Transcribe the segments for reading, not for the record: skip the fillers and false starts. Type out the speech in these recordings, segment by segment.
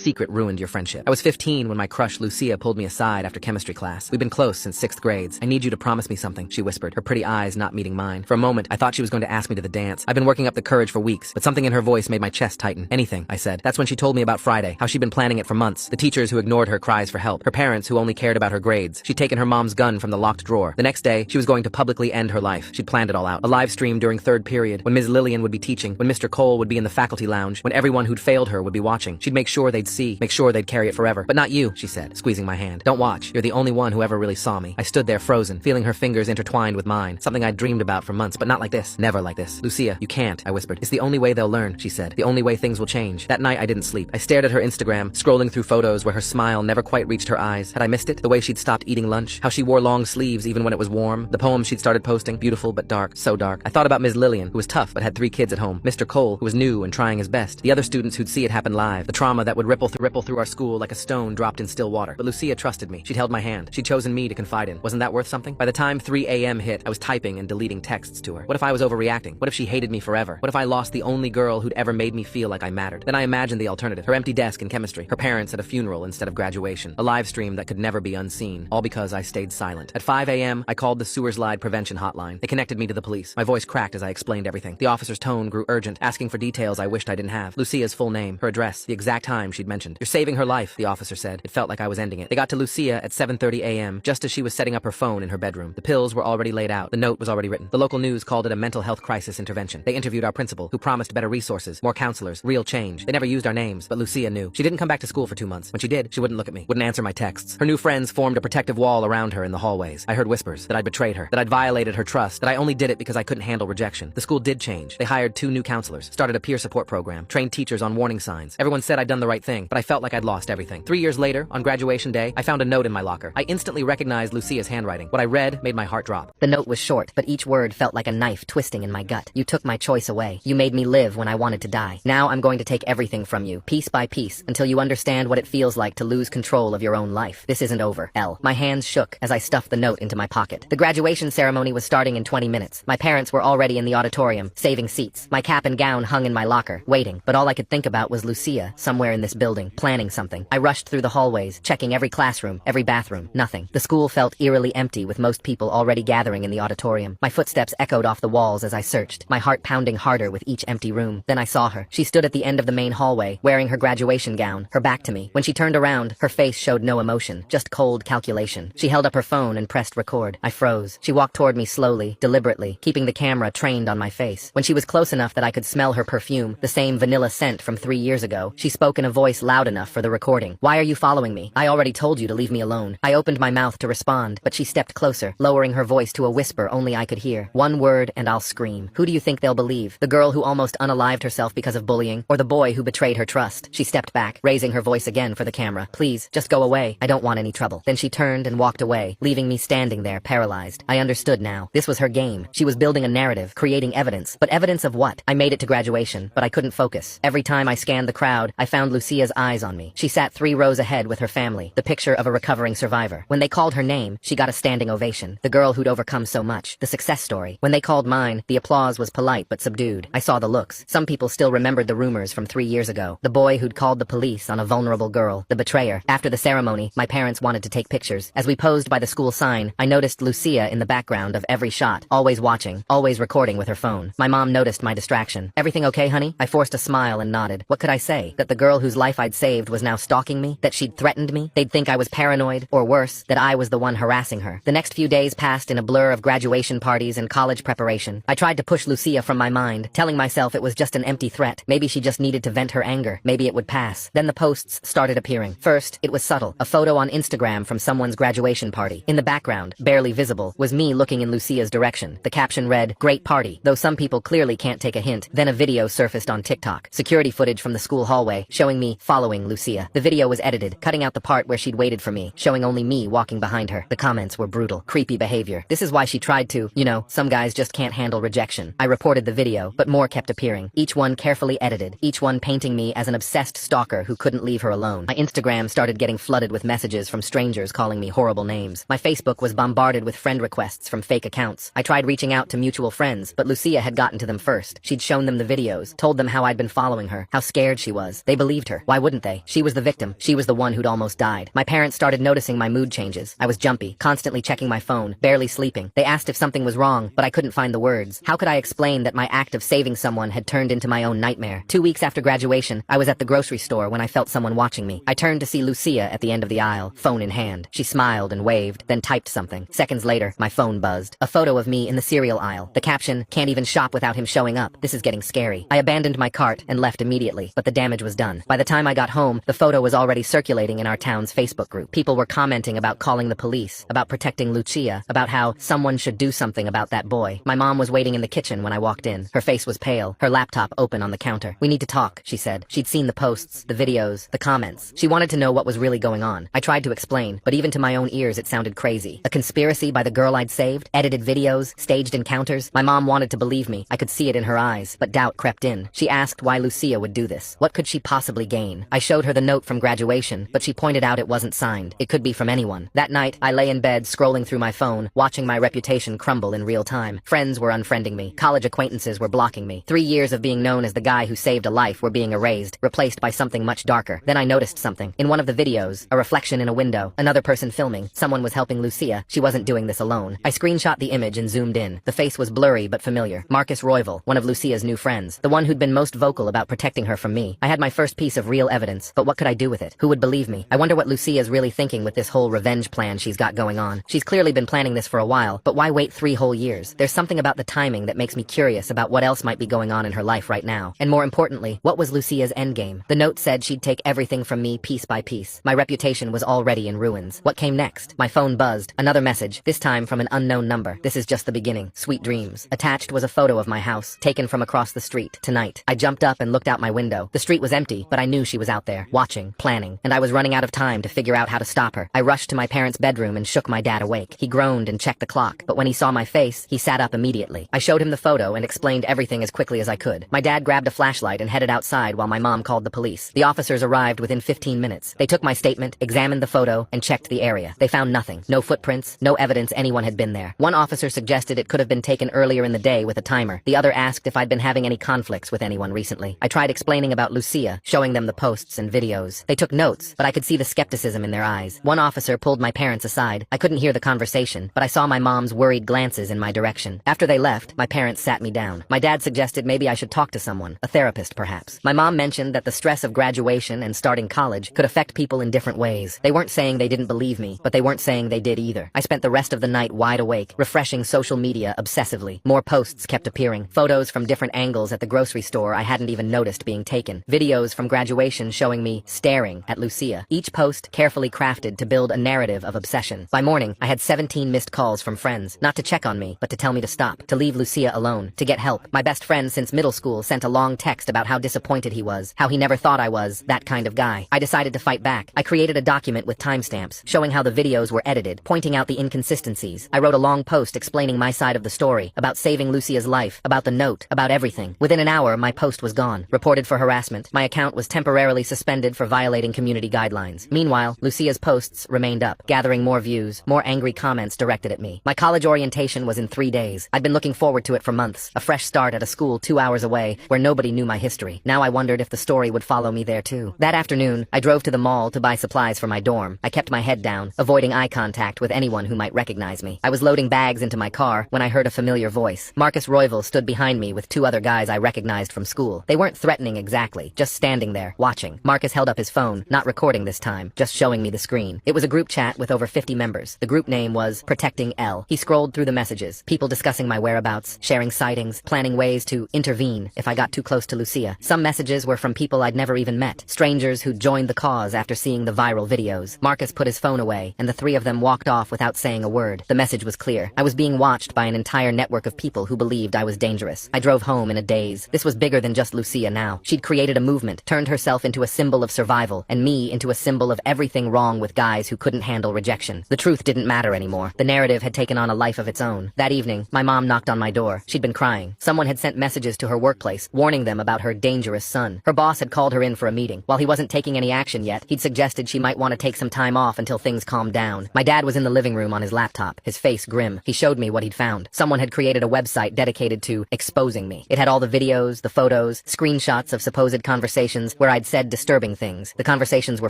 secret ruined your friendship? I was 15 when my crush Lucia pulled me aside after chemistry class. We've been close since 6th grades. I need you to promise me something, she whispered, her pretty eyes not meeting mine. For a moment, I thought she was going to ask me to the dance. I've been working up the courage for weeks, but something in her voice made my chest tighten. Anything, I said. That's when she told me about Friday, how she'd been planning it for months. The teachers who ignored her cries for help. Her parents who only cared about her grades. She'd taken her mom's gun from the locked drawer. The next day, she was going to publicly end her life. She'd planned it all out. A live stream during 3rd period, when Ms. Lillian would be teaching, when Mr. Cole would be in the faculty lounge, when everyone who'd failed her would be watching. She'd make sure they'd see, make sure they'd carry it forever. But not you, she said, squeezing my hand. Don't watch. You're the only one who ever really saw me. I stood there frozen, feeling her fingers intertwined with mine. Something I'd dreamed about for months, but not like this. Never like this. Lucia, you can't, I whispered. It's the only way they'll learn, she said. The only way things will change. That night I didn't sleep. I stared at her Instagram, scrolling through photos where her smile never quite reached her eyes. Had I missed it? The way she'd stopped eating lunch, how she wore long sleeves even when it was warm, the poems she'd started posting, beautiful but dark, so dark. I thought about Ms. Lillian, who was tough but had 3 kids at home, Mr. Cole, who was new and trying his best, the other students who'd see it happen live, the trauma that would ripple through our school like a stone dropped in still water. But Lucia trusted me. She'd held my hand. She'd chosen me to confide in. Wasn't that worth something? By the time 3 a.m. hit, I was typing and deleting texts to her. What if I was overreacting? What if she hated me forever? What if I lost the only girl who'd ever made me feel like I mattered? Then I imagined the alternative. Her empty desk in chemistry. Her parents at a funeral instead of graduation. A live stream that could never be unseen. All because I stayed silent. At 5 a.m., I called the sewer slide prevention hotline. They connected me to the police. My voice cracked as I explained everything. The officer's tone grew urgent, asking for details I wished I didn't have. Lucia's full name, her address, the exact time she'd mentioned. You're saving her life, the officer said. It felt like I was ending it. They got to Lucia at 7:30 a.m., just as she was setting up her phone in her bedroom. The pills were already laid out. The note was already written. The local news called it a mental health crisis intervention. They interviewed our principal, who promised better resources, more counselors, real change. They never used our names, but Lucia knew. She didn't come back to school for 2 months. When she did, she wouldn't look at me, wouldn't answer my texts. Her new friends formed a protective wall around her in the hallways. I heard whispers that I'd betrayed her, that I'd violated her trust, that I only did it because I couldn't handle rejection. The school did change. They hired 2 new counselors, started a peer support program, trained teachers on warning signs. Everyone said I'd done the right thing, but I felt like I'd lost everything. 3 years later, on graduation day, I found a note in my locker. I instantly recognized Lucia's handwriting. What I read made my heart drop. The note was short, but each word felt like a knife twisting in my gut. You took my choice away. You made me live when I wanted to die. Now I'm going to take everything from you, piece by piece, until you understand what it feels like to lose control of your own life. This isn't over. L. My hands shook as I stuffed the note into my pocket. The graduation ceremony was starting in 20 minutes. My parents were already in the auditorium, saving seats. My cap and gown hung in my locker, waiting. But all I could think about was Lucia, somewhere in this building, planning something. I rushed through the hallways, checking every classroom, every bathroom. Nothing. The school felt eerily empty, with most people already gathering in the auditorium. My footsteps echoed off the walls as I searched, my heart pounding harder with each empty room. Then I saw her. She stood at the end of the main hallway, wearing her graduation gown, her back to me. When she turned around, her face showed no emotion, just cold calculation. She held up her phone and pressed record. I froze. She walked toward me slowly, deliberately, keeping the camera trained on my face. When she was close enough that I could smell her perfume, the same vanilla scent from 3 years ago, she spoke in a voice loud enough for the recording. Why are you following me? I already told you to leave me alone. I opened my mouth to respond, but she stepped closer, lowering her voice to a whisper only I could hear. One word and I'll scream. Who do you think they'll believe? The girl who almost unalived herself because of bullying, or the boy who betrayed her trust? She stepped back, raising her voice again for the camera. Please, just go away. I don't want any trouble. Then she turned and walked away, leaving me standing there, paralyzed. I understood now. This was her game. She was building a narrative, creating evidence. But evidence of what? I made it to graduation, but I couldn't focus. Every time I scanned the crowd, I found Lucia's eyes on me. She sat 3 rows ahead with her family, the picture of a recovering survivor. When they called her name, she got a standing ovation. The girl who'd overcome so much. The success story. When they called mine, the applause was polite but subdued. I saw the looks. Some people still remembered the rumors from 3 years ago. The boy who'd called the police on a vulnerable girl. The betrayer. After the ceremony, my parents wanted to take pictures. As we posed by the school sign, I noticed Lucia in the background of every shot, always watching, always recording with her phone. My mom noticed my distraction. Everything okay, honey? I forced a smile and nodded. What could I say? That the girl whose life I'd saved was now stalking me? That she'd threatened me? They'd think I was paranoid, or worse, that I was the one harassing her. The next few days passed in a blur of graduation parties and college preparation. I tried to push Lucia from my mind, telling myself it was just an empty threat. Maybe she just needed to vent her anger. Maybe it would pass. Then the posts started appearing. First, it was subtle. A photo on Instagram from someone's graduation party. In the background, barely visible, was me looking in Lucia's direction. The caption read, "Great party," though some people clearly can't take a hint. Then a video surfaced on TikTok. Security footage from the school hallway, showing me following Lucia. The video was edited, cutting out the part where she'd waited for me, showing only me walking behind her. The comments were brutal. Creepy behavior. This is why she tried to, some guys just can't handle rejection. I reported the video, but more kept appearing. Each one carefully edited, each one painting me as an obsessed stalker who couldn't leave her alone. My Instagram started getting flooded with messages from strangers calling me horrible names. My Facebook was bombarded with friend requests from fake accounts. I tried reaching out to mutual friends, but Lucia had gotten to them first. She'd shown them the videos, told them how I'd been following her, how scared she was. They believed her. Why Why wouldn't they? She was the victim. She was the one who'd almost died. My parents started noticing my mood changes. I was jumpy, constantly checking my phone, barely sleeping. They asked if something was wrong, but I couldn't find the words. How could I explain that my act of saving someone had turned into my own nightmare? 2 weeks after graduation, I was at the grocery store when I felt someone watching me. I turned to see Lucia at the end of the aisle, phone in hand. She smiled and waved, then typed something. Seconds later, my phone buzzed. A photo of me in the cereal aisle. The caption, "Can't even shop without him showing up. This is getting scary." I abandoned my cart and left immediately, but the damage was done. By the time I got home, the photo was already circulating in our town's Facebook group. People were commenting about calling the police, about protecting Lucia, about how someone should do something about that boy. My mom was waiting in the kitchen when I walked in. Her face was pale, her laptop open on the counter. "We need to talk," she said. She'd seen the posts, the videos, the comments. She wanted to know what was really going on. I tried to explain, but even to my own ears it sounded crazy. A conspiracy by the girl I'd saved? Edited videos? Staged encounters? My mom wanted to believe me. I could see it in her eyes, but doubt crept in. She asked why Lucia would do this. What could she possibly gain? I showed her the note from graduation, but she pointed out it wasn't signed. It could be from anyone. That night, I lay in bed scrolling through my phone, watching my reputation crumble in real time. Friends were unfriending me. College acquaintances were blocking me. 3 years of being known as the guy who saved a life were being erased, replaced by something much darker. Then I noticed something. In one of the videos, a reflection in a window, another person filming. Someone was helping Lucia. She wasn't doing this alone. I screenshot the image and zoomed in. The face was blurry but familiar. Marcus Royval, one of Lucia's new friends. The one who'd been most vocal about protecting her from me. I had my first piece of real evidence, but what could I do with it? Who would believe me? I wonder what Lucia's really thinking with this whole revenge plan she's got going on. She's clearly been planning this for a while, but why wait 3 whole years? There's something about the timing that makes me curious about what else might be going on in her life right now. And more importantly, what was Lucia's endgame? The note said she'd take everything from me piece by piece. My reputation was already in ruins. What came next? My phone buzzed. Another message, this time from an unknown number. "This is just the beginning. Sweet dreams." Attached was a photo of my house, taken from across the street. Tonight. I jumped up and looked out my window. The street was empty, but I knew she was out there, watching, planning, and I was running out of time to figure out how to stop her. I rushed to my parents' bedroom and shook my dad awake. He groaned and checked the clock, but when he saw my face, he sat up immediately. I showed him the photo and explained everything as quickly as I could. My dad grabbed a flashlight and headed outside while my mom called the police. The officers arrived within 15 minutes. They took my statement, examined the photo, and checked the area. They found nothing. No footprints, no evidence anyone had been there. One officer suggested it could have been taken earlier in the day with a timer. The other asked if I'd been having any conflicts with anyone recently. I tried explaining about Lucia, showing them the posts and videos. They took notes, but I could see the skepticism in their eyes. One officer pulled my parents aside. I couldn't hear the conversation, but I saw my mom's worried glances in my direction. After they left, my parents sat me down. My dad suggested maybe I should talk to someone, a therapist perhaps. My mom mentioned that the stress of graduation and starting college could affect people in different ways. They weren't saying they didn't believe me, but they weren't saying they did either. I spent the rest of the night wide awake, refreshing social media obsessively. More posts kept appearing. Photos from different angles at the grocery store I hadn't even noticed being taken. Videos from graduation showing me staring at Lucia. Each post carefully crafted to build a narrative of obsession. By morning, I had 17 missed calls from friends, not to check on me, but to tell me to stop, to leave Lucia alone, to get help. My best friend since middle school sent a long text about how disappointed he was, how he never thought I was that kind of guy. I decided to fight back. I created a document with timestamps, showing how the videos were edited, pointing out the inconsistencies. I wrote a long post explaining my side of the story, about saving Lucia's life, about the note, about everything. Within an hour, my post was gone. Reported for harassment. My account was temporarily suspended for violating community guidelines. Meanwhile, Lucia's posts remained up, gathering more views, more angry comments directed at me. My college orientation was in 3 days. I'd been looking forward to it for months. A fresh start at a school 2 hours away, where nobody knew my history. Now I wondered if the story would follow me there too. That afternoon, I drove to the mall to buy supplies for my dorm. I kept my head down, avoiding eye contact with anyone who might recognize me. I was loading bags into my car when I heard a familiar voice. Marcus Royval stood behind me with 2 other guys I recognized from school. They weren't threatening exactly, just standing there, watching. Marcus held up his phone, not recording this time, just showing me the screen. It was a group chat with over 50 members. The group name was Protecting L. He scrolled through the messages, people discussing my whereabouts, sharing sightings, planning ways to intervene if I got too close to Lucia. Some messages were from people I'd never even met, strangers who'd joined the cause after seeing the viral videos. Marcus put his phone away, and the 3 of them walked off without saying a word. The message was clear. I was being watched by an entire network of people who believed I was dangerous. I drove home in a daze. This was bigger than just Lucia now. She'd created a movement, turned herself into a symbol of survival, and me into a symbol of everything wrong with guys who couldn't handle rejection. The truth didn't matter anymore. The narrative had taken on a life of its own. That evening, my mom knocked on my door. She'd been crying. Someone had sent messages to her workplace, warning them about her dangerous son. Her boss had called her in for a meeting. While he wasn't taking any action yet, he'd suggested she might want to take some time off until things calmed down. My dad was in the living room on his laptop, his face grim. He showed me what he'd found. Someone had created a website dedicated to exposing me. It had all the videos, the photos, screenshots of supposed conversations where I'd I'd said disturbing things. The conversations were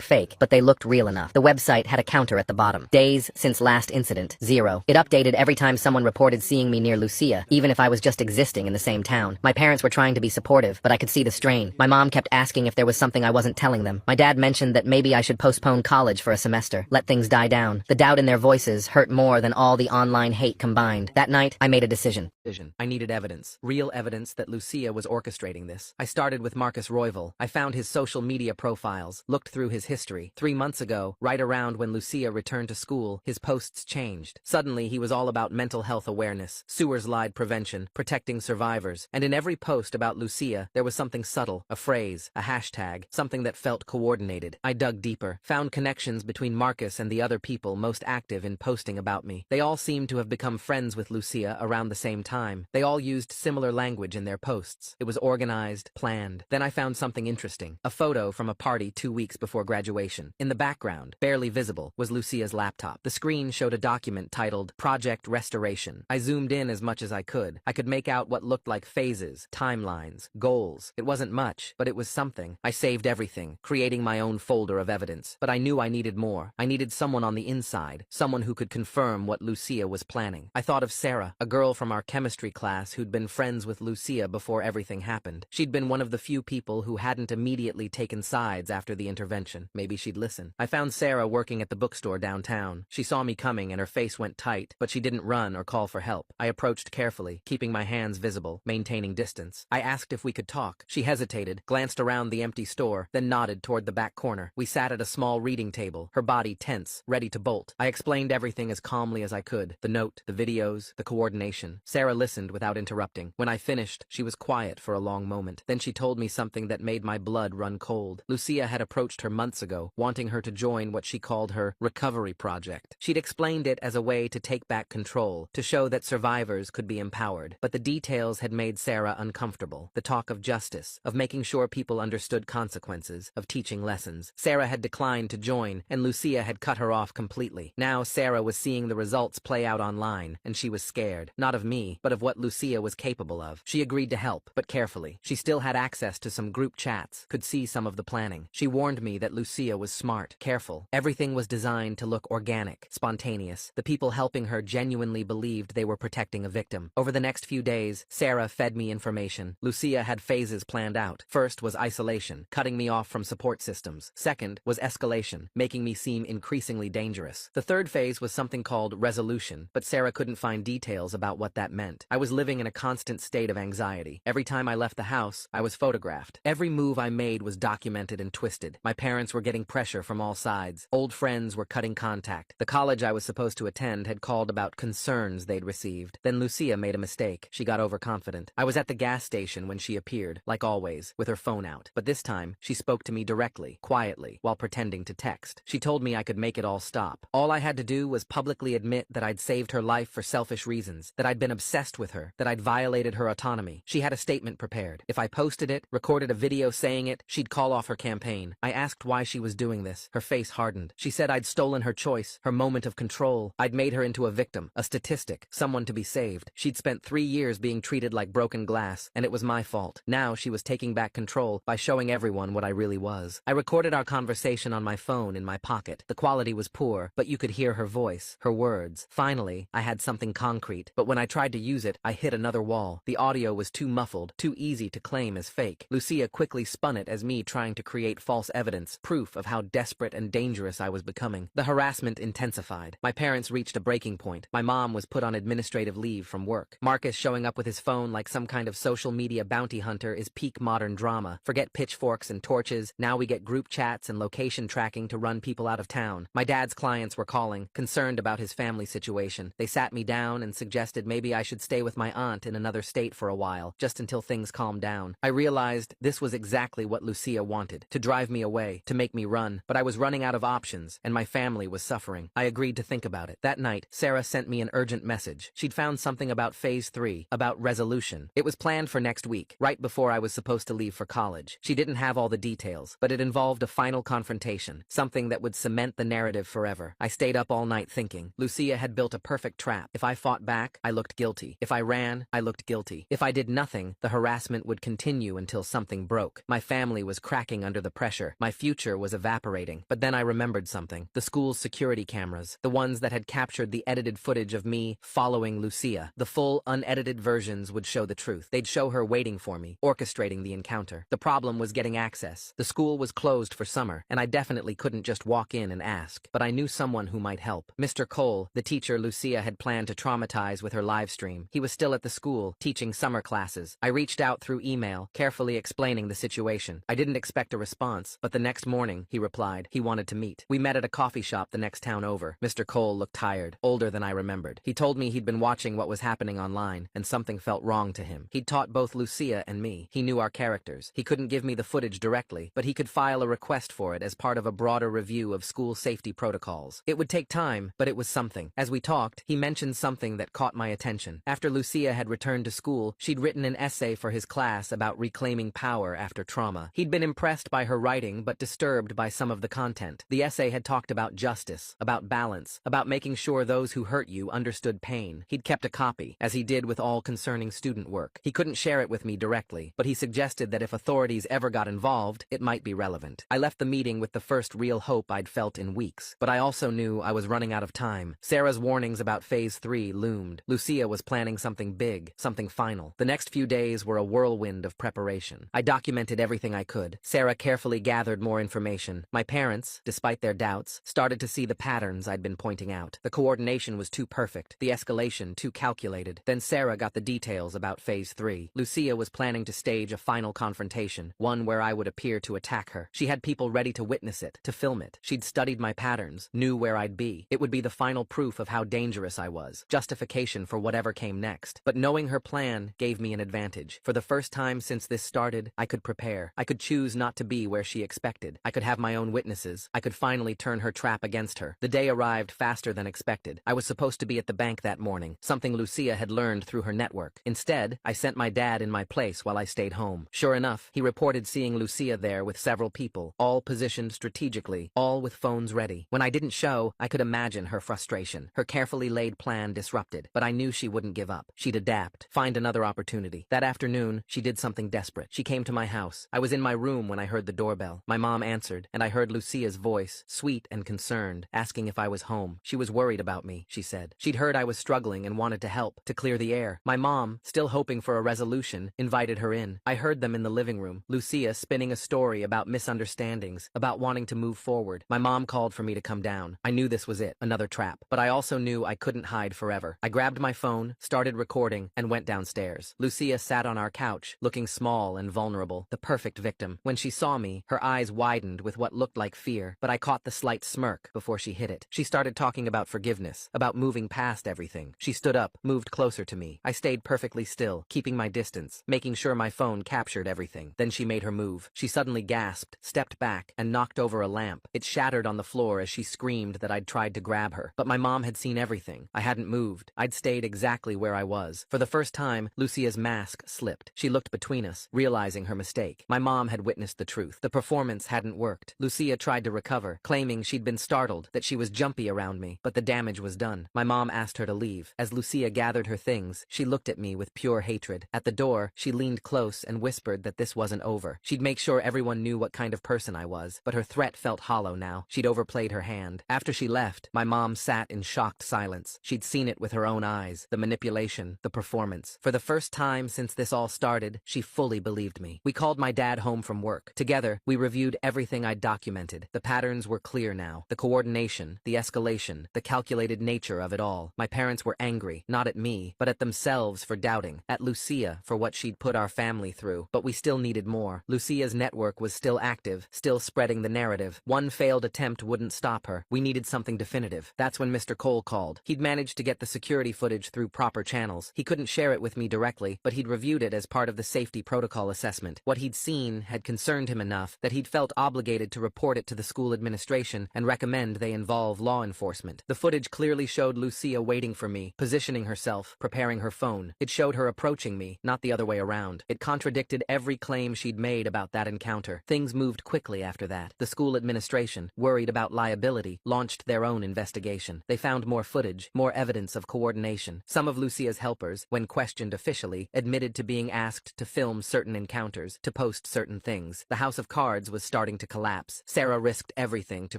fake, but they looked real enough. The website had a counter at the bottom. Days since last incident, 0. It updated every time someone reported seeing me near Lucia, even if I was just existing in the same town. My parents were trying to be supportive, but I could see the strain. My mom kept asking if there was something I wasn't telling them. My dad mentioned that maybe I should postpone college for a semester, let things die down. The doubt in their voices hurt more than all the online hate combined. That night, I made a decision. I needed evidence. Real evidence that Lucia was orchestrating this. I started with Marcus Royval. I found his social media profiles, looked through his history. 3 months ago, right around when Lucia returned to school, his posts changed. Suddenly, he was all about mental health awareness, sewer slide prevention, protecting survivors. And in every post about Lucia, there was something subtle, a phrase, a hashtag, something that felt coordinated. I dug deeper, found connections between Marcus and the other people most active in posting about me. They all seemed to have become friends with Lucia around the same time. They all used similar language in their posts. It was organized, planned. Then I found something interesting. A photo from a party 2 weeks before graduation. In the background, barely visible, was Lucia's laptop. The screen showed a document titled Project Restoration. I zoomed in as much as I could. I could make out what looked like phases, timelines, goals. It wasn't much, but it was something. I saved everything, creating my own folder of evidence. But I knew I needed more. I needed someone on the inside, someone who could confirm what Lucia was planning. I thought of Sarah, a girl from our chemistry class who'd been friends with Lucia before everything happened. She'd been one of the few people who hadn't immediately taken sides after the intervention. Maybe she'd listen. I found Sarah working at the bookstore downtown. She saw me coming and her face went tight, but she didn't run or call for help. I approached carefully, keeping my hands visible, maintaining distance. I asked if we could talk. She hesitated, glanced around the empty store, then nodded toward the back corner. We sat at a small reading table, her body tense, ready to bolt. I explained everything as calmly as I could. The note, the videos, the coordination. Sarah listened without interrupting. When I finished, she was quiet for a long moment. Then she told me something that made my blood run cold. Lucia had approached her months ago, wanting her to join what she called her recovery project. She'd explained it as a way to take back control, to show that survivors could be empowered. But the details had made Sarah uncomfortable. The talk of justice, of making sure people understood consequences, of teaching lessons. Sarah had declined to join, and Lucia had cut her off completely. Now Sarah was seeing the results play out online, and she was scared. Not of me, but of what Lucia was capable of. She agreed to help, but carefully. She still had access to some group chats, could see some of the planning. She warned me that Lucia was smart, careful. Everything was designed to look organic, spontaneous. The people helping her genuinely believed they were protecting a victim. Over the next few days, Sarah fed me information. Lucia had phases planned out. First was isolation, cutting me off from support systems. Second was escalation, making me seem increasingly dangerous. The third phase was something called resolution, but Sarah couldn't find details about what that meant. I was living in a constant state of anxiety. Every time I left the house, I was photographed. Every move I made was documented and twisted. My parents were getting pressure from all sides. Old friends were cutting contact. The college I was supposed to attend had called about concerns they'd received. Then Lucia made a mistake. She got overconfident. I was at the gas station when she appeared, like always, with her phone out. But this time, she spoke to me directly, quietly, while pretending to text. She told me I could make it all stop. All I had to do was publicly admit that I'd saved her life for selfish reasons, that I'd been obsessed with her, that I'd violated her autonomy. She had a statement prepared. If I posted it, recorded a video saying it, she'd call off her campaign. I asked why she was doing this. Her face hardened. She said I'd stolen her choice, her moment of control. I'd made her into a victim, a statistic, someone to be saved. She'd spent 3 years being treated like broken glass, and it was my fault. Now she was taking back control by showing everyone what I really was. I recorded our conversation on my phone in my pocket. The quality was poor, but you could hear her voice, her words. Finally, I had something concrete, but when I tried to use it, I hit another wall. The audio was too muffled, too easy to claim as fake. Lucia quickly spun it as me trying to create false evidence, proof of how desperate and dangerous I was becoming. The harassment intensified. My parents reached a breaking point. My mom was put on administrative leave from work. Marcus showing up with his phone like some kind of social media bounty hunter is peak modern drama. Forget pitchforks and torches. Now we get group chats and location tracking to run people out of town. My dad's clients were calling, concerned about his family situation. They sat me down and suggested maybe I should stay with my aunt in another state for a while, just until things calmed down. I realized this was exactly what Lucia wanted, to drive me away, to make me run. But I was running out of options, and my family was suffering. I agreed to think about it. That night, Sarah sent me an urgent message. She'd found something about Phase 3, about resolution. It was planned for next week, right before I was supposed to leave for college. She didn't have all the details, but it involved a final confrontation, something that would cement the narrative forever. I stayed up all night thinking. Lucia had built a perfect trap. If I fought back, I looked guilty. guilty. If I ran, I looked guilty. If I did nothing, the harassment would continue until something broke. My family was cracking under the pressure. My future was evaporating. But then I remembered something. The school's security cameras. The ones that had captured the edited footage of me following Lucia. The full, unedited versions would show the truth. They'd show her waiting for me, orchestrating the encounter. The problem was getting access. The school was closed for summer, and I definitely couldn't just walk in and ask. But I knew someone who might help. Mr. Cole, the teacher Lucia had planned to traumatize with her live stream. He was still at the school, teaching summer classes. I reached out through email, carefully explaining the situation. I didn't expect a response, but the next morning, he replied. He wanted to meet. We met at a coffee shop the next town over. Mr. Cole looked tired, older than I remembered. He told me he'd been watching what was happening online, and something felt wrong to him. He'd taught both Lucia and me. He knew our characters. He couldn't give me the footage directly, but he could file a request for it as part of a broader review of school safety protocols. It would take time, but it was something. As we talked, he mentioned something that caught my attention. After Lucia had returned to school, she'd written an essay for his class about reclaiming power after trauma. He'd been impressed by her writing, but disturbed by some of the content. The essay had talked about justice, about balance, about making sure those who hurt you understood pain. He'd kept a copy, as he did with all concerning student work. He couldn't share it with me directly, but he suggested that if authorities ever got involved, it might be relevant. I left the meeting with the first real hope I'd felt in weeks, but I also knew I was running out of time. Sarah's warnings about Phase 3 loomed. Lucia was planning something big, something final. The next few days were a whirlwind of preparation. I documented everything I could. Sarah carefully gathered more information. My parents, despite their doubts, started to see the patterns I'd been pointing out. The coordination was too perfect, the escalation too calculated. Then Sarah got the details about Phase 3. Lucia was planning to stage a final confrontation, one where I would appear to attack her. She had people ready to witness it, to film it. She'd studied my patterns, knew where I'd be. It would be the final proof of how dangerous I was, justification for whatever came next. But knowing her plan gave me an advantage. For the first time since this started, I could prepare. I could choose not to be where she expected. I could have my own witnesses. I could finally turn her trap against her. The day arrived faster than expected. I was supposed to be at the bank that morning, something Lucia had learned through her network. Instead, I sent my dad in my place while I stayed home. Sure enough, he reported seeing Lucia there with several people, all positioned strategically, all with phones ready. When I didn't show, I could imagine her frustration, her carefully laid plan disrupted. But I knew she wouldn't give up. She'd adapt, find another opportunity. That afternoon, she did something desperate. She came to my house. I was in my room when I heard the doorbell. My mom answered, and I heard Lucia's voice, sweet and concerned, asking if I was home. She was worried about me, she said. She'd heard I was struggling and wanted to help, to clear the air. My mom, still hoping for a resolution, invited her in. I heard them in the living room. Lucia spinning a story about misunderstandings, about wanting to move forward. My mom called for me to come down. I knew this was it, another trap. But I also knew I couldn't hide forever. I grabbed my phone, started recording, and went downstairs. Lucia sat on our couch, looking small and vulnerable, the perfect victim. When she saw me, her eyes widened with what looked like fear, but I caught the slight smirk before she hit it. She started talking about forgiveness, about moving past everything. She stood up, moved closer to me. I stayed perfectly still, keeping my distance, making sure my phone captured everything. Then she made her move. She suddenly gasped, stepped back, and knocked over a lamp. It shattered on the floor as she screamed that I'd tried to grab her. But my mom had seen everything. I hadn't moved. I'd stayed exactly where I was. For the first time, Lucia's mask slipped. She looked between us, realizing her mistake. My mom had witnessed the truth. The performance hadn't worked. Lucia tried to recover, claiming she'd been startled, that she was jumpy around me, but the damage was done. My mom asked her to leave. As Lucia gathered her things, she looked at me with pure hatred. At the door, she leaned close and whispered that this wasn't over. She'd make sure everyone knew what kind of person I was, but her threat felt hollow now. She'd overplayed her hand. After she left, my mom sat in shocked silence. She'd seen it with her own eyes, the manipulation, the performance. For the first time since this all started, she fully believed me. We called my dad home from work. Together, we reviewed everything I'd documented. The patterns were clear now. The coordination, the escalation, the calculated nature of it all. My parents were angry, not at me, but at themselves for doubting, at Lucia for what she'd put our family through. But we still needed more. Lucia's network was still active, still spreading the narrative. One failed attempt wouldn't stop her. We needed something definitive. That's when Mr. Cole called. He'd managed to get the security footage through proper channels. He couldn't share it with me directly, but he'd reviewed it as part of the safety protocol assessment. What he'd seen had concerned him enough that he'd felt obligated to report it to the school administration and recommend they involve law enforcement. The footage clearly showed Lucia waiting for me, positioning herself, preparing her phone. It showed her approaching me, not the other way around. It contradicted every claim she'd made about that encounter. Things moved quickly after that. The school administration, worried about liability, launched their own investigation. They found more footage, more evidence of coordination. Some of of Lucia's helpers, when questioned officially, admitted to being asked to film certain encounters, to post certain things. The house of cards was starting to collapse. Sarah risked everything to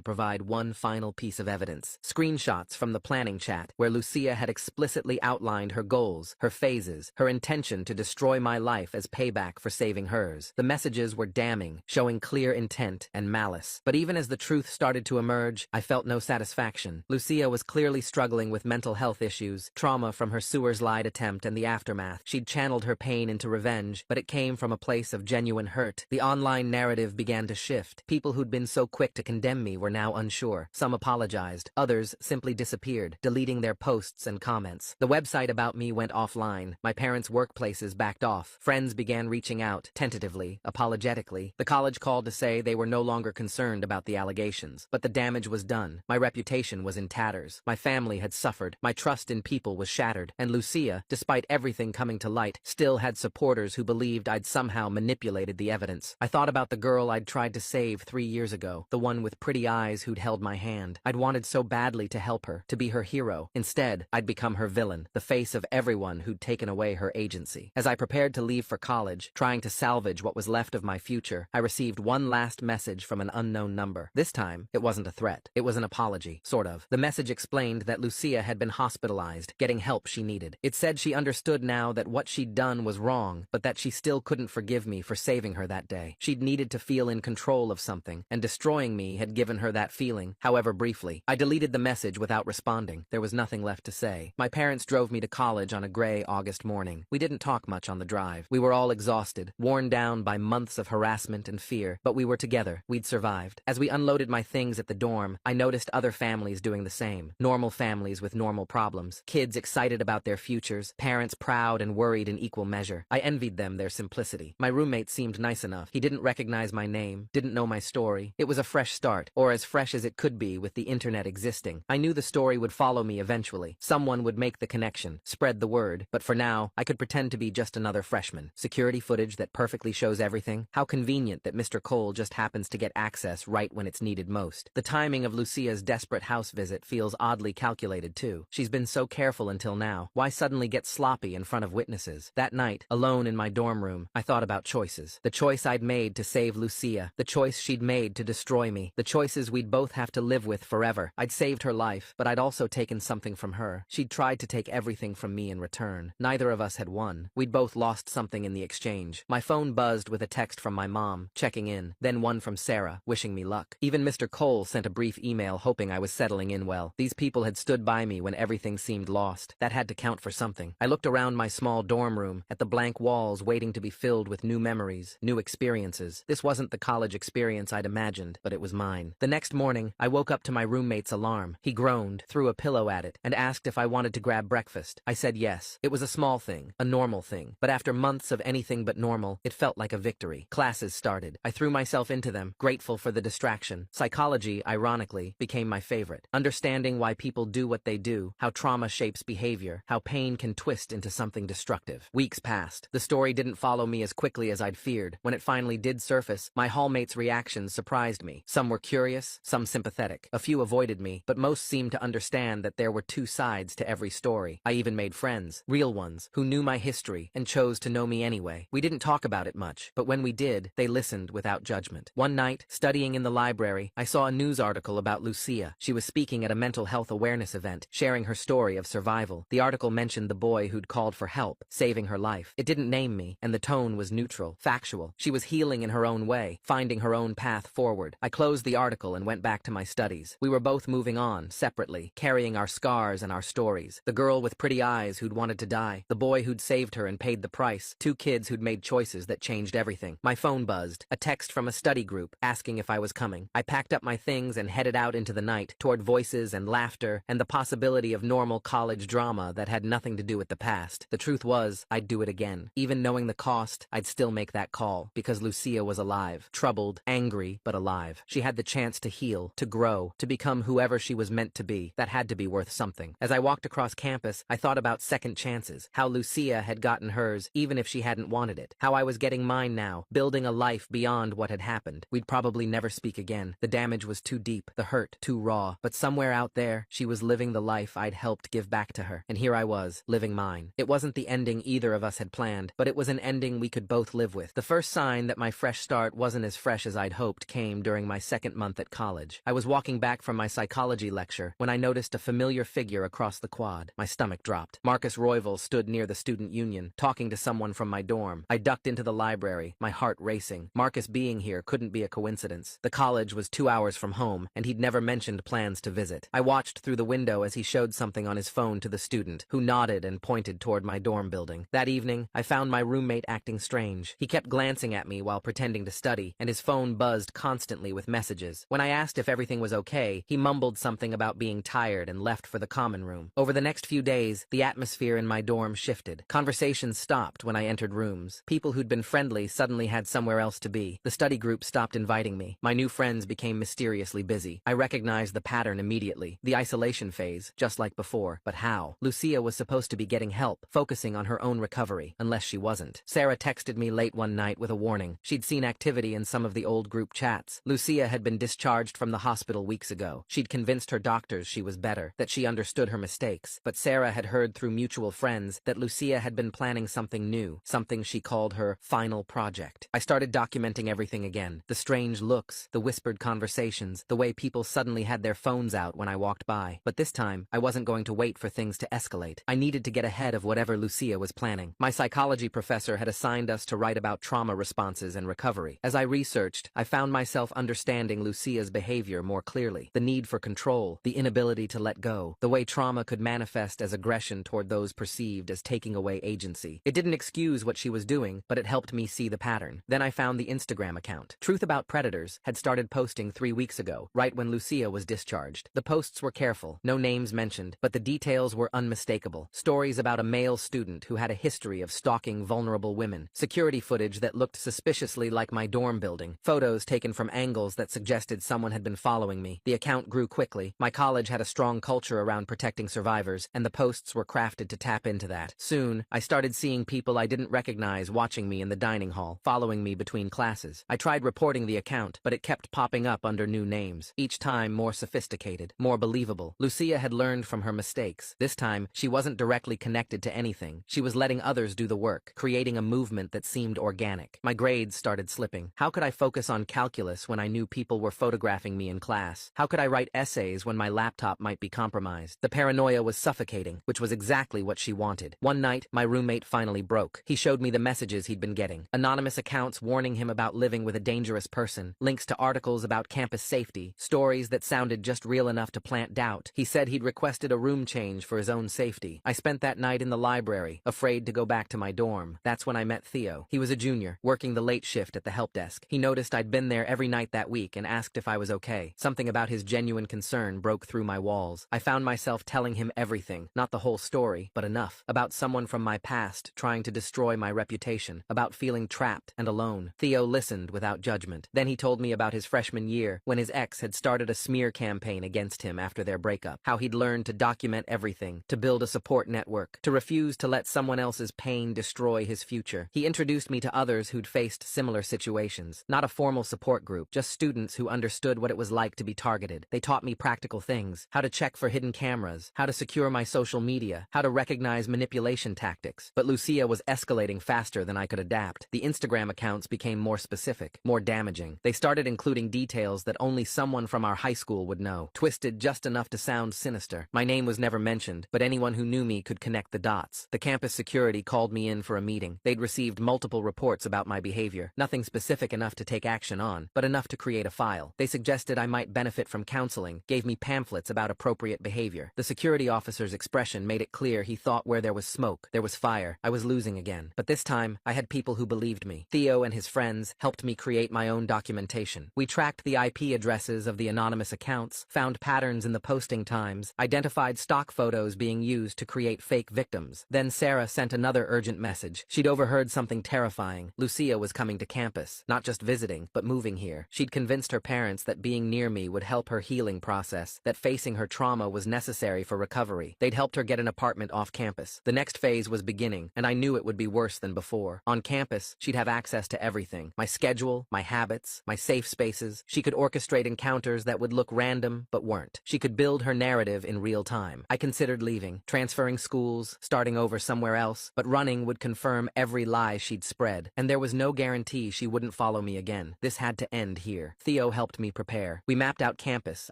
provide one final piece of evidence. Screenshots from the planning chat, where Lucia had explicitly outlined her goals, her phases, her intention to destroy my life as payback for saving hers. The messages were damning, showing clear intent and malice. But even as the truth started to emerge, I felt no satisfaction. Lucia was clearly struggling with mental health issues, trauma from her sewer slide attempt and the aftermath. She'd channeled her pain into revenge, but it came from a place of genuine hurt. The online narrative began to shift. People who'd been so quick to condemn me were now unsure. Some apologized. Others simply disappeared, deleting their posts and comments. The website about me went offline. My parents' workplaces backed off. Friends began reaching out, tentatively, apologetically. The college called to say they were no longer concerned about the allegations. But the damage was done. My reputation was in tatters. My family had suffered. My trust in people was shattered. And Lucia, despite everything coming to light, still had supporters who believed I'd somehow manipulated the evidence. I thought about the girl I'd tried to save 3 years ago, the one with pretty eyes who'd held my hand. I'd wanted so badly to help her, to be her hero. Instead, I'd become her villain, the face of everyone who'd taken away her agency. As I prepared to leave for college, trying to salvage what was left of my future, I received one last message from an unknown number. This time, it wasn't a threat. It was an apology, sort of. The message explained that Lucia had been hospitalized, getting help she needed. It said she understood now that what she'd done was wrong, but that she still couldn't forgive me for saving her that day. She'd needed to feel in control of something, and destroying me had given her that feeling, however briefly. I deleted the message without responding. There was nothing left to say. My parents drove me to college on a gray August morning. We didn't talk much on the drive. We were all exhausted, worn down by months of harassment and fear, but we were together. We'd survived. As we unloaded my things at the dorm, I noticed other families doing the same. Normal families with normal problems. Kids excited about their futures, parents proud and worried in equal measure. I envied them their simplicity. My roommate seemed nice enough. He didn't recognize my name, didn't know my story. It was a fresh start, or as fresh as it could be with the internet existing. I knew the story would follow me eventually. Someone would make the connection, spread the word, but for now, I could pretend to be just another freshman. Security footage that perfectly shows everything. How convenient that Mr. Cole just happens to get access right when it's needed most. The timing of Lucia's desperate house visit feels oddly calculated too. She's been so careful until now. Why suddenly get sloppy in front of witnesses? That night, alone in my dorm room, I thought about choices. The choice I'd made to save Lucia. The choice she'd made to destroy me. The choices we'd both have to live with forever. I'd saved her life, but I'd also taken something from her. She'd tried to take everything from me in return. Neither of us had won. We'd both lost something in the exchange. My phone buzzed with a text from my mom, checking in, then one from Sarah, wishing me luck. Even Mr. Cole sent a brief email hoping I was settling in well. These people had stood by me when everything seemed lost. That had to count for something. I looked around my small dorm room, at the blank walls waiting to be filled with new memories, new experiences. This wasn't the college experience I'd imagined, but it was mine. The next morning, I woke up to my roommate's alarm. He groaned, threw a pillow at it, and asked if I wanted to grab breakfast. I said yes. It was a small thing, a normal thing, but after months of anything but normal, it felt like a victory. Classes started. I threw myself into them, grateful for the distraction. Psychology, ironically, became my favorite. Understanding why people do what they do, how trauma shapes behavior, how pain can twist into something destructive. Weeks passed. The story didn't follow me as quickly as I'd feared. When it finally did surface, my hallmates' reactions surprised me. Some were curious, some sympathetic. A few avoided me, but most seemed to understand that there were two sides to every story. I even made friends, real ones, who knew my history and chose to know me anyway. We didn't talk about it much, but when we did, they listened without judgment. One night, studying in the library, I saw a news article about Lucia. She was speaking at a mental health awareness event, sharing her story of survival. The article mentioned the boy who'd called for help, saving her life. It didn't name me, and the tone was neutral, factual. She was healing in her own way, finding her own path forward. I closed the article and went back to my studies. We were both moving on, separately, carrying our scars and our stories. The girl with pretty eyes who'd wanted to die, the boy who'd saved her and paid the price, two kids who'd made choices that changed everything. My phone buzzed, a text from a study group, asking if I was coming. I packed up my things and headed out into the night, toward voices and laughter, and the possibility of normal college drama that had nothing to do with the past. The truth was, I'd do it again. Even knowing the cost, I'd still make that call, because Lucia was alive. Troubled, angry, but alive. She had the chance to heal, to grow, to become whoever she was meant to be. That had to be worth something. As I walked across campus, I thought about second chances, how Lucia had gotten hers, even if she hadn't wanted it. How I was getting mine now, building a life beyond what had happened. We'd probably never speak again. The damage was too deep, the hurt too raw, but somewhere out there, she was living the life I'd helped give back to her. And here here I was, living mine. It wasn't the ending either of us had planned, but it was an ending we could both live with. The first sign that my fresh start wasn't as fresh as I'd hoped came during my second month at college. I was walking back from my psychology lecture when I noticed a familiar figure across the quad. My stomach dropped. Marcus Royval stood near the student union, talking to someone from my dorm. I ducked into the library, my heart racing. Marcus being here couldn't be a coincidence. The college was 2 hours from home, and he'd never mentioned plans to visit. I watched through the window as he showed something on his phone to the student, who nodded and pointed toward my dorm building. That evening, I found my roommate acting strange. He kept glancing at me while pretending to study, and his phone buzzed constantly with messages. When I asked if everything was okay, he mumbled something about being tired and left for the common room. Over the next few days, the atmosphere in my dorm shifted. Conversations stopped when I entered rooms. People who'd been friendly suddenly had somewhere else to be. The study group stopped inviting me. My new friends became mysteriously busy. I recognized the pattern immediately. The isolation phase, just like before. But how? Lucia was supposed to be getting help, focusing on her own recovery, unless she wasn't. Sarah texted me late one night with a warning. She'd seen activity in some of the old group chats. Lucia had been discharged from the hospital weeks ago. She'd convinced her doctors she was better, that she understood her mistakes. But Sarah had heard through mutual friends that Lucia had been planning something new, something she called her final project. I started documenting everything again. The strange looks, the whispered conversations, the way people suddenly had their phones out when I walked by. But this time, I wasn't going to wait for things to escalate. I needed to get ahead of whatever Lucia was planning. My psychology professor had assigned us to write about trauma responses and recovery. As I researched, I found myself understanding Lucia's behavior more clearly. The need for control, the inability to let go, the way trauma could manifest as aggression toward those perceived as taking away agency. It didn't excuse what she was doing, but it helped me see the pattern. Then I found the Instagram account. Truth About Predators had started posting 3 weeks ago, right when Lucia was discharged. The posts were careful, no names mentioned, but the details were unmistakable. Stories about a male student who had a history of stalking vulnerable women, security footage that looked suspiciously like my dorm building, photos taken from angles that suggested someone had been following me. The account grew quickly. My college had a strong culture around protecting survivors, and the posts were crafted to tap into that. Soon, I started seeing people I didn't recognize watching me in the dining hall, following me between classes. I tried reporting the account, but it kept popping up under new names, each time more sophisticated, more believable. Lucia had learned from her mistakes. This time, she wasn't directly connected to anything. She was letting others do the work, creating a movement that seemed organic. My grades started slipping. How could I focus on calculus when I knew people were photographing me in class? How could I write essays when my laptop might be compromised? The paranoia was suffocating, which was exactly what she wanted. One night, my roommate finally broke. He showed me the messages he'd been getting. Anonymous accounts warning him about living with a dangerous person, links to articles about campus safety, stories that sounded just real enough to plant doubt. He said he'd requested a room change for his own safety. I spent that night in the library, afraid to go back to my dorm. That's when I met Theo. He was a junior, working the late shift at the help desk. He noticed I'd been there every night that week and asked if I was okay. Something about his genuine concern broke through my walls. I found myself telling him everything, not the whole story, but enough. About someone from my past trying to destroy my reputation, about feeling trapped and alone. Theo listened without judgment. Then he told me about his freshman year, when his ex had started a smear campaign against him after their breakup. How he'd learned to document everything, to build a support network, to refuse to let someone else's pain destroy his future. He introduced me to others who'd faced similar situations. Not a formal support group, just students who understood what it was like to be targeted. They taught me practical things, how to check for hidden cameras, how to secure my social media, how to recognize manipulation tactics. But Lucia was escalating faster than I could adapt. The Instagram accounts became more specific, more damaging. They started including details that only someone from our high school would know, twisted just enough to sound sinister. My name was never mentioned, but anyone who knew me could connect the dots. The campus security called me in for a meeting. They'd received multiple reports about my behavior, nothing specific enough to take action on, but enough to create a file. They suggested I might benefit from counseling, gave me pamphlets about appropriate behavior. The security officer's expression made it clear he thought where there was smoke, there was fire. I was losing again. But this time, I had people who believed me. Theo and his friends helped me create my own documentation. We tracked the IP addresses of the anonymous accounts, found patterns in the posting times, identified stock photos being used to create fake victims. Then Sarah sent another urgent message. She'd overheard something terrifying. Lucia was coming to campus, not just visiting, but moving here. She'd convinced her parents that being near me would help her healing process, that facing her trauma was necessary for recovery. They'd helped her get an apartment off campus. The next phase was beginning, and I knew it would be worse than before. On campus, she'd have access to everything. My schedule, my habits, my safe spaces. She could orchestrate encounters that would look random, but weren't. She could build her narrative in real time. I considered leaving. anything, transferring schools, starting over somewhere else, but running would confirm every lie she'd spread, and there was no guarantee she wouldn't follow me again. This had to end here. Theo helped me prepare. We mapped out campus,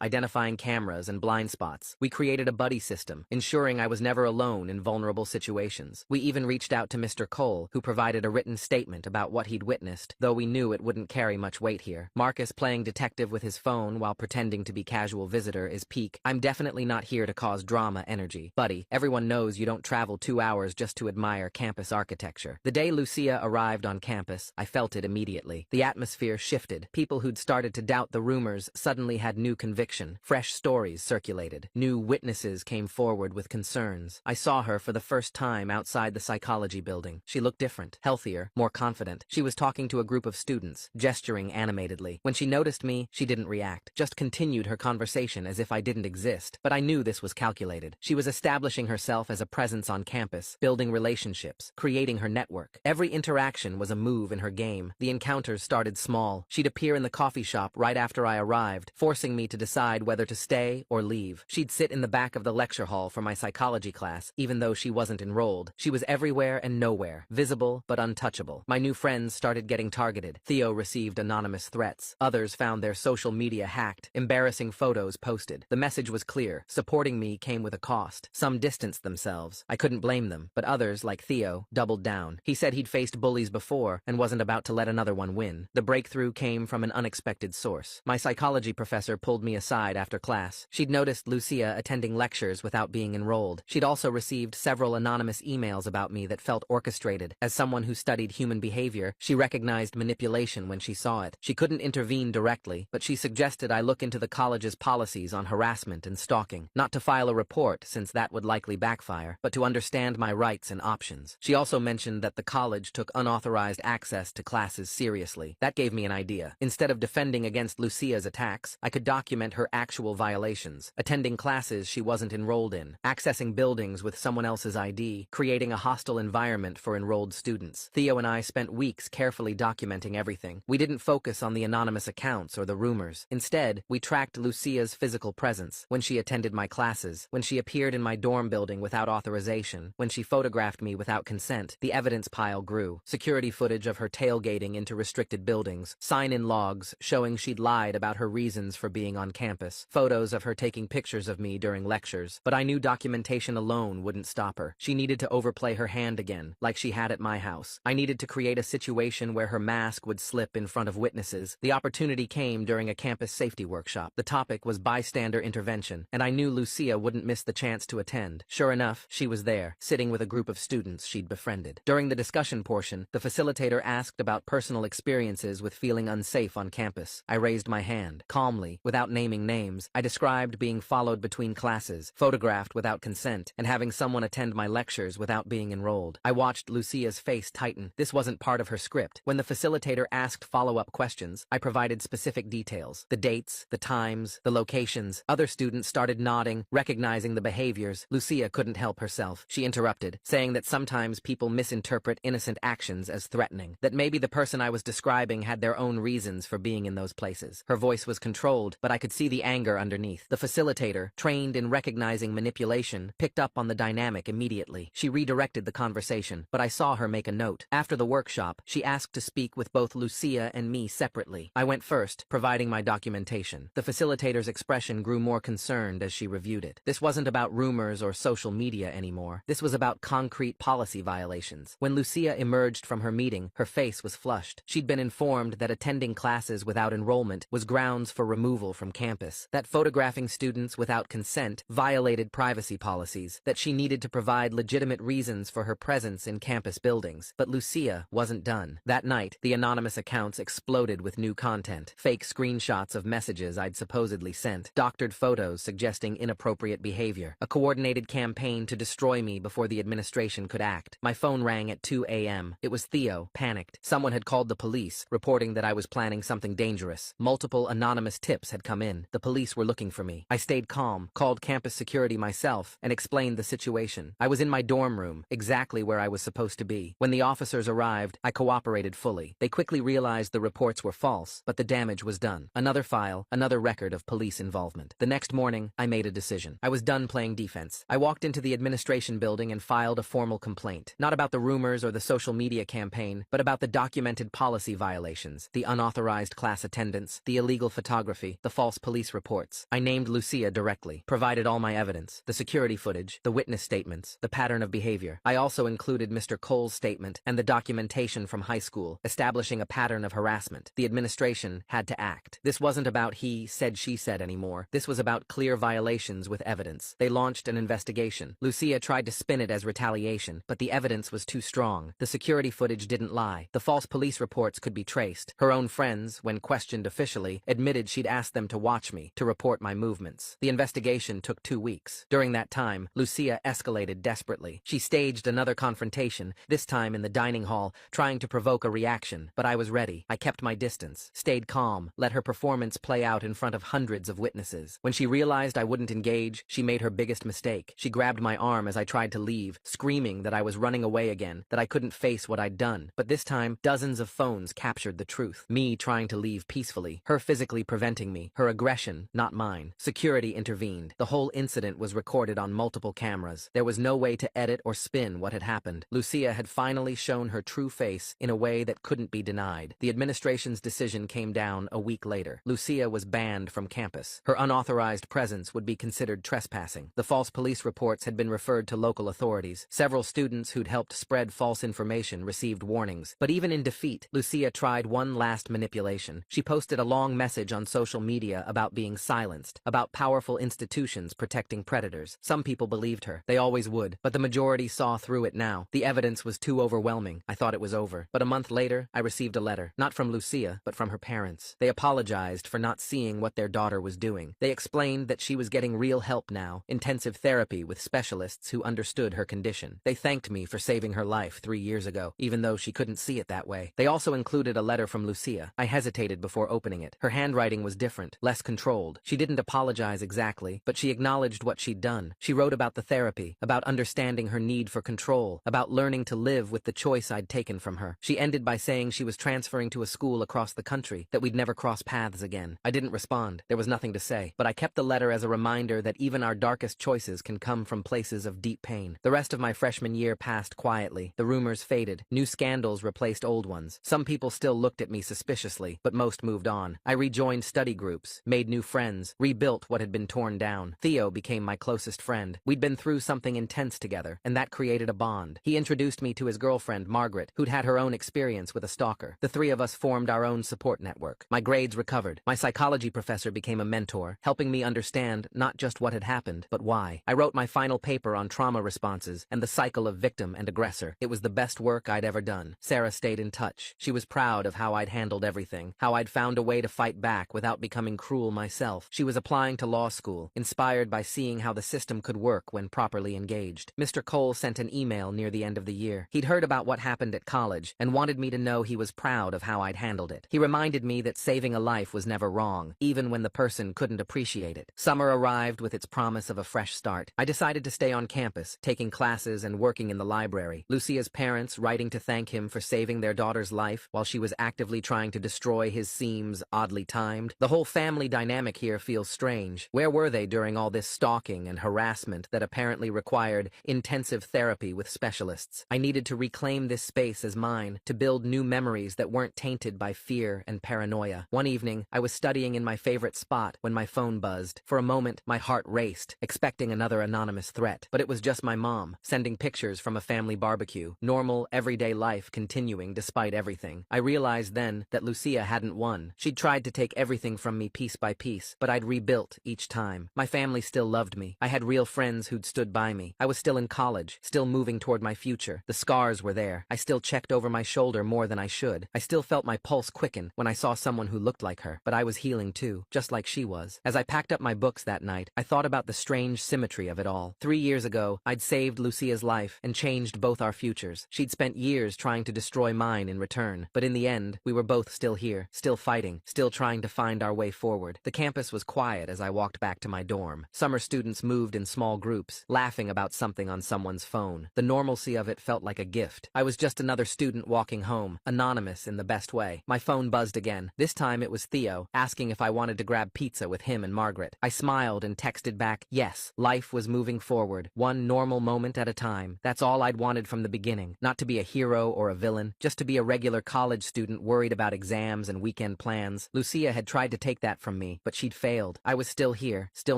identifying cameras and blind spots. We created a buddy system, ensuring I was never alone in vulnerable situations. We even reached out to Mr. Cole, who provided a written statement about what he'd witnessed, though we knew it wouldn't carry much weight here. Marcus playing detective with his phone while pretending to be casual visitor is peak. I'm definitely not here to cause drama energy. Buddy, everyone knows you don't travel 2 hours just to admire campus architecture. The day Lucia arrived on campus, I felt it immediately. The atmosphere shifted. People who'd started to doubt the rumors suddenly had new conviction. Fresh stories circulated. New witnesses came forward with concerns. I saw her for the first time outside the psychology building. She looked different, healthier, more confident. She was talking to a group of students, gesturing animatedly. When she noticed me, she didn't react, just continued her conversation as if I didn't exist. But I knew this was calculated. She was establishing herself as a presence on campus, building relationships, creating her network. Every interaction was a move in her game. The encounters started small. She'd appear in the coffee shop right after I arrived, forcing me to decide whether to stay or leave. She'd sit in the back of the lecture hall for my psychology class, even though she wasn't enrolled. She was everywhere and nowhere, visible but untouchable. My new friends started getting targeted. Theo received anonymous threats. Others found their social media hacked, embarrassing photos posted. The message was clear. Supporting me came with a cost. Some distanced themselves. I couldn't blame them, but others, like Theo, doubled down. He said he'd faced bullies before and wasn't about to let another one win. The breakthrough came from an unexpected source. My psychology professor pulled me aside after class. She'd noticed Lucia attending lectures without being enrolled. She'd also received several anonymous emails about me that felt orchestrated. As someone who studied human behavior, she recognized manipulation when she saw it. She couldn't intervene directly, but she suggested I look into the college's policies on harassment and stalking. Not to file a report, since that would likely backfire, but to understand my rights and options. She also mentioned that the college took unauthorized access to classes seriously. That gave me an idea. Instead of defending against Lucia's attacks, I could document her actual violations, attending classes she wasn't enrolled in, accessing buildings with someone else's ID, creating a hostile environment for enrolled students. Theo and I spent weeks carefully documenting everything. We didn't focus on the anonymous accounts or the rumors. Instead, we tracked Lucia's physical presence, when she attended my classes, when she appeared in my dorm building without authorization, when she photographed me without consent. The evidence pile grew. Security footage of her tailgating into restricted buildings, sign-in logs showing she'd lied about her reasons for being on campus, photos of her taking pictures of me during lectures. But I knew documentation alone wouldn't stop her. She needed to overplay her hand again, like she had at my house. I needed to create a situation where her mask would slip in front of witnesses. The opportunity came during a campus safety workshop. The topic was bystander intervention, and I knew Lucia wouldn't miss the chance to attend. Sure enough, she was there, sitting with a group of students she'd befriended. During the discussion portion, the facilitator asked about personal experiences with feeling unsafe on campus. I raised my hand. Calmly, without naming names, I described being followed between classes, photographed without consent, and having someone attend my lectures without being enrolled. I watched Lucia's face tighten. This wasn't part of her script. When the facilitator asked follow-up questions, I provided specific details. The dates, the times, the locations. Other students started nodding, recognizing the behaviors. Lucia couldn't help herself. She interrupted, saying that sometimes people misinterpret innocent actions as threatening, that maybe the person I was describing had their own reasons for being in those places. Her voice was controlled, but I could see the anger underneath. The facilitator, trained in recognizing manipulation, picked up on the dynamic immediately. She redirected the conversation, but I saw her make a note. After the workshop, she asked to speak with both Lucia and me separately. I went first, providing my documentation. The facilitator's expression grew more concerned as she reviewed it. This wasn't about rumors or social media anymore. This was about concrete policy violations. When Lucia emerged from her meeting, her face was flushed. She'd been informed that attending classes without enrollment was grounds for removal from campus, that photographing students without consent violated privacy policies, that she needed to provide legitimate reasons for her presence in campus buildings. But Lucia wasn't done. That night, the anonymous accounts exploded with new content. Fake screenshots of messages I'd supposedly sent, doctored photos suggesting inappropriate behavior, a coordinated campaign to destroy me before the administration could act. My phone rang at 2 a.m. It was Theo, panicked. Someone had called the police, reporting that I was planning something dangerous. Multiple anonymous tips had come in. The police were looking for me. I stayed calm, called campus security myself, and explained the situation. I was in my dorm room, exactly where I was supposed to be. When the officers arrived, I cooperated fully. They quickly realized the reports were false, but the damage was done. Another file, another record of police involvement. The next morning, I made a decision. I was done playing defense. events. I walked into the administration building and filed a formal complaint. Not about the rumors or the social media campaign, but about the documented policy violations, the unauthorized class attendance, the illegal photography, the false police reports. I named Lucia directly, provided all my evidence, the security footage, the witness statements, the pattern of behavior. I also included Mr. Cole's statement and the documentation from high school, establishing a pattern of harassment. The administration had to act. This wasn't about he said, she said anymore. This was about clear violations with evidence. They launched an investigation. Lucia tried to spin it as retaliation, but the evidence was too strong. The security footage didn't lie. The false police reports could be traced. Her own friends, when questioned officially, admitted she'd asked them to watch me, to report my movements. The investigation took 2 weeks. During that time, Lucia escalated desperately. She staged another confrontation, this time in the dining hall, trying to provoke a reaction, but I was ready. I kept my distance, stayed calm, let her performance play out in front of hundreds of witnesses. When she realized I wouldn't engage, she made her biggest mistake. She grabbed my arm as I tried to leave, screaming that I was running away again, that I couldn't face what I'd done. But this time, dozens of phones captured the truth. Me trying to leave peacefully, her physically preventing me, her aggression, not mine. Security intervened. The whole incident was recorded on multiple cameras. There was no way to edit or spin what had happened. Lucia had finally shown her true face in a way that couldn't be denied. The administration's decision came down a week later. Lucia was banned from campus. Her unauthorized presence would be considered trespassing. The false police reports had been referred to local authorities. Several students who'd helped spread false information received warnings. But even in defeat, Lucia tried one last manipulation. She posted a long message on social media about being silenced, about powerful institutions protecting predators. Some people believed her. They always would. But the majority saw through it now. The evidence was too overwhelming. I thought it was over. But a month later, I received a letter. Not from Lucia, but from her parents. They apologized for not seeing what their daughter was doing. They explained that she was getting real help now, intensive therapy with specialists who understood her condition. They thanked me for saving her life 3 years ago, even though she couldn't see it that way. They also included a letter from Lucia. I hesitated before opening it. Her handwriting was different, less controlled. She didn't apologize exactly, but she acknowledged what she'd done. She wrote about the therapy, about understanding her need for control, about learning to live with the choice I'd taken from her. She ended by saying she was transferring to a school across the country, that we'd never cross paths again. I didn't respond. There was nothing to say, but I kept the letter as a reminder that even our darkest choices can come from places of deep pain. The rest of my freshman year passed quietly. The rumors faded. New scandals replaced old ones. Some people still looked at me suspiciously, but most moved on. I rejoined study groups, made new friends, rebuilt what had been torn down. Theo became my closest friend. We'd been through something intense together, and that created a bond. He introduced me to his girlfriend, Margaret, who'd had her own experience with a stalker. The three of us formed our own support network. My grades recovered. My psychology professor became a mentor, helping me understand not just what had happened, but why. I wrote my final paper on trauma responses and the cycle of victim and aggressor. It was the best work I'd ever done. Sarah stayed in touch. She was proud of how I'd handled everything, how I'd found a way to fight back without becoming cruel myself. She was applying to law school, inspired by seeing how the system could work when properly engaged. Mr. Cole sent an email near the end of the year. He'd heard about what happened at college and wanted me to know he was proud of how I'd handled it. He reminded me that saving a life was never wrong, even when the person couldn't appreciate it. Summer arrived with its promise of a fresh start. I decided to stay on campus, taking classes and working in the library. Lucia's parents writing to thank him for saving their daughter's life while she was actively trying to destroy his seems oddly timed. The whole family dynamic here feels strange. Where were they during all this stalking and harassment that apparently required intensive therapy with specialists? I needed to reclaim this space as mine, to build new memories that weren't tainted by fear and paranoia. One evening, I was studying in my favorite spot when my phone buzzed. For a moment, my heart raced, expecting another anonymous threat. But it was just my mom, sending pictures from a family barbecue. Normal, everyday life continuing despite everything. I realized then that Lucia hadn't won. She'd tried to take everything from me piece by piece, but I'd rebuilt each time. My family still loved me. I had real friends who'd stood by me. I was still in college, still moving toward my future. The scars were there. I still checked over my shoulder more than I should. I still felt my pulse quicken when I saw someone who looked like her. But I was healing too, just like she was. As I packed up my books that night, I thought about the strange symmetry of it all. 3 years ago, I'd saved Lucia's life and changed both our futures. She'd spent years trying to destroy mine in return. But in the end, we were both still here, still fighting, still trying to find our way forward. The campus was quiet as I walked back to my dorm. Summer students moved in small groups, laughing about something on someone's phone. The normalcy of it felt like a gift. I was just another student walking home, anonymous in the best way. My phone buzzed again. This time it was Theo, asking if I wanted to grab pizza with him and Margaret. I smiled and texted back, yes, life Life was moving forward, one normal moment at a time. That's all I'd wanted from the beginning. Not to be a hero or a villain, just to be a regular college student worried about exams and weekend plans. Lucia had tried to take that from me, but she'd failed. I was still here, still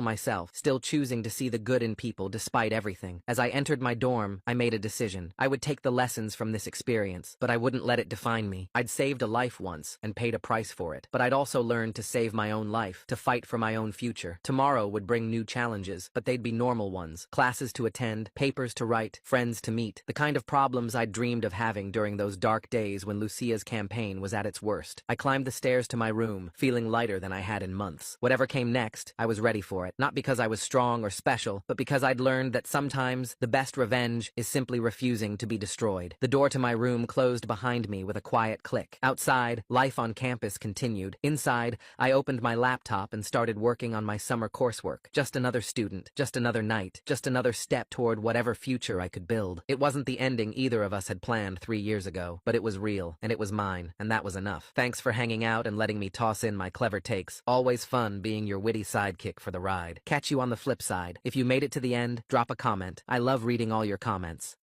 myself, still choosing to see the good in people despite everything. As I entered my dorm, I made a decision. I would take the lessons from this experience, but I wouldn't let it define me. I'd saved a life once and paid a price for it, but I'd also learned to save my own life, to fight for my own future. Tomorrow would bring new challenges, but they'd be normal ones. Classes to attend, papers to write, friends to meet. The kind of problems I'd dreamed of having during those dark days when Lucia's campaign was at its worst. I climbed the stairs to my room, feeling lighter than I had in months. Whatever came next, I was ready for it. Not because I was strong or special, but because I'd learned that sometimes the best revenge is simply refusing to be destroyed. The door to my room closed behind me with a quiet click. Outside, life on campus continued. Inside, I opened my laptop and started working on my summer coursework. Just another student, just another night, just another step toward whatever future I could build. It wasn't the ending either of us had planned 3 years ago, but it was real, and it was mine, and that was enough. Thanks for hanging out and letting me toss in my clever takes. Always fun being your witty sidekick for the ride. Catch you on the flip side. If you made it to the end, drop a comment. I love reading all your comments.